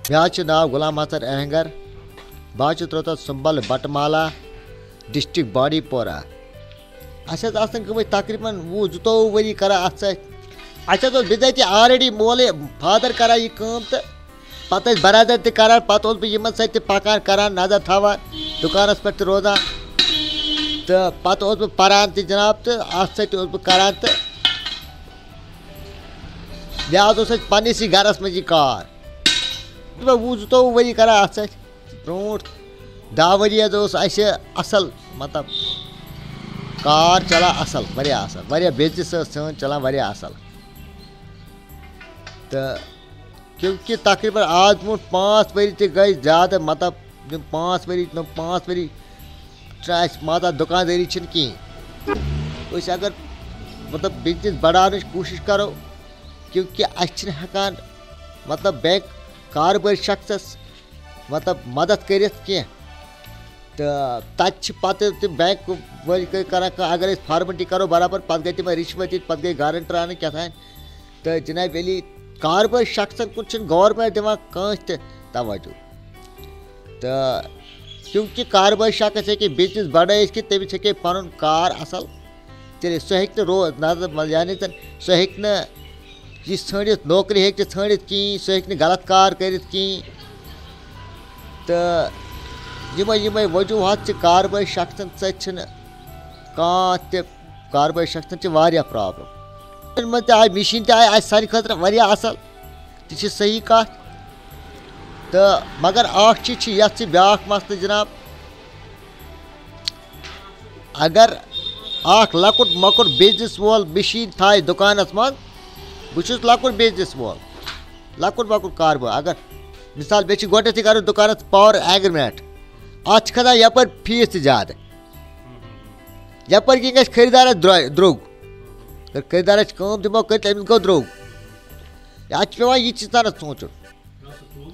مےٚ ناو غلام حسن اہنگر بہٕ روزان سُمبل بٹمالا ڈسٹرک بانڈی پورہ اَسہِ حظ آسان گٔمٕتۍ تقریٖباً 20-22 ؤری کران اَتھ سۭتۍ اَسہِ حظ اوس بِذٲتی آلریڈی مولٕے فادر کران یہِ کٲم تہٕ پتہٕ ٲسۍ برادر تہِ کران پتہٕ اوسُس بہٕ یِمن سۭتۍ تہِ پکان کران نظر تھاوان دُکانس پٮ۪ٹھ تہِ روزان تہٕ پتہٕ اوسُس بہٕ پران تہِ جناب تہٕ اَتھ سۭتۍ تہِ اوسُس بہٕ کران تہٕ مےٚ حظ اوس اَسہِ پننِسٕے گرس منٛز یہِ کار 20-22 ؤری کران اَتھ سۭتۍ برونٛٹھ 10 ؤری حظ اوس اَسہِ اصل مطلب کار چلان اصل واریاہ اصل واریاہ بِزنِس ٲس سٲنۍ چلان واریاہ اصل تہٕ کیونکہِ تقریٖباً آز برونٛٹھ 5 ؤری تہِ گٔے زیادٕ مطلب یِم 5 ؤری چھِ اَسہِ مطلب دُکاندٲری چھِنہٕ کِہیٖنۍ أسۍ اگر مطلب بِزنِس بڑاونٕچ کوٗشِش کرو کیونکہِ اَسہِ چھِنہٕ ہٮ۪کان مطلب بینٛک کاربٲرۍ شخصس مطلب مدد کٔرِتھ کینٛہہ تہٕ تَتہِ چھِ پتہٕ تِم بینٛک وٲلۍ کران کٲم اگر أسۍ فارملٹی کرو برابر پتہٕ گٔے تِمن رِشوت دِنۍ پتہٕ گٔے گارنٹر انٕنۍ کیٛاہ تہٕ جناب علی کاربٲرۍ شخصن کُن چھِنہٕ گورمنٹ دِوان کٲنٛسہِ تہِ توجہ تہٕ کیونکہِ کاربٲرۍ شخص ہیٚکہِ بِزنِس بڑٲیِتھ کہِ تٔمِس ہیٚکہِ پنُن کار اصل چلے سُہ ہیٚکہِ نہٕ یعنی زن سُہ ہیٚکہِ نہٕ یہِ ژھٲنڈِتھ نوکری ہیٚکہِ نہٕ ژھٲنڈِتھ کِہیٖنۍ سُہ ہیٚکہِ نہٕ غلط کار کٔرِتھ کِہیٖنۍ تہٕ یِمے وجوٗہات چھِ کاربٲرۍ شخصن سۭتۍ چھِنہٕ کانٛہہ تہِ کاربٲرۍ شخصن چھِ واریاہ پرابلم منٛز تہِ آیہِ مِشیٖن تہِ آیہِ اَسہِ سانہِ خٲطرٕ واریاہ اصل تہِ چھِ صحیح کتھ تہٕ مگر اکھ چیٖز چھِ یتھ چھِ بیٛاکھ مسلہٕ جناب اگر اکھ لۄکُٹ مۄکُٹ بِزنِس وول مِشیٖن تھایہِ دُکانس منٛز بہٕ چھُس لۄکُٹ بِزنِس وول لۄکُٹ مۄکُٹ کاربار اگر مِثال مےٚ چھِ گۄڈنٮ۪تھٕے کرُن دُکانس پاور ایگرِمنٹ اتھ چھِ کھسان یپٲرۍ فیٖس تہِ زیادٕ یپٲرۍ کِنۍ گژھِ خٔریٖدارس درٛوگ اگر خٔریٖدارس کٲم دِمو کٔرِتھ أمِس گوٚو درٛوگ اتھ چھُ پیٚوان یہِ چیٖز سونٛچُن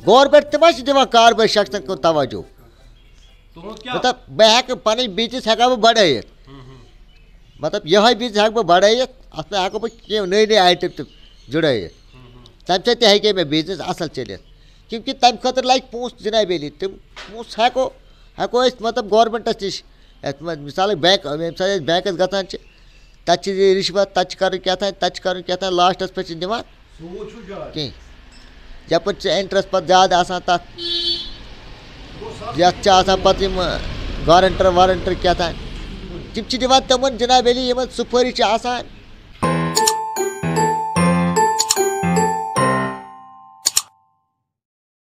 گورمنٹ تہِ ما چھِ دِوان کاربٲرۍ شخصن کُن توجہ مطلب بہٕ ہٮ۪کہٕ پنٕنۍ بِزنِس ہٮ۪کہٕ ہا بہٕ بڑٲیِتھ مطلب یِہوے بِزنِس ہٮ۪کہٕ بہٕ بڑٲیِتھ اتھ منٛز ہٮ۪کہٕ بہٕ کینٛہہ نٔے آیٹم تہِ جُڑٲیِتھ تمہِ سۭتۍ تہِ ہیٚکہِ مےٚ بِزنِس اصل چٔلِتھ کیونکہِ تمہِ خٲطرٕ لگہِ پونٛسہٕ جناب علی تِم پونٛسہٕ ہٮ۪کو أسۍ مطلب گورمنٹس نِش یتھ منٛز مِثالے بینٛک ییٚمہِ ساتہٕ أسۍ بینٛکس گژھان چھِ تتہِ چھِ رِشوت تتہِ چھِ کرُن کیٛاہ تام لاسٹس پٮ۪ٹھ چھِ دِوان کینٛہہ یپٲرۍ چھِ اِنٹرسٹ پتہٕ زیادٕ آسان تتھ یتھ چھِ آسان پتہٕ یِم گارنٹر وارنٹر کیٛاہ تام تِم چھِ دِوان تِمن جناب علی یِمن سُپٲری چھِ آسان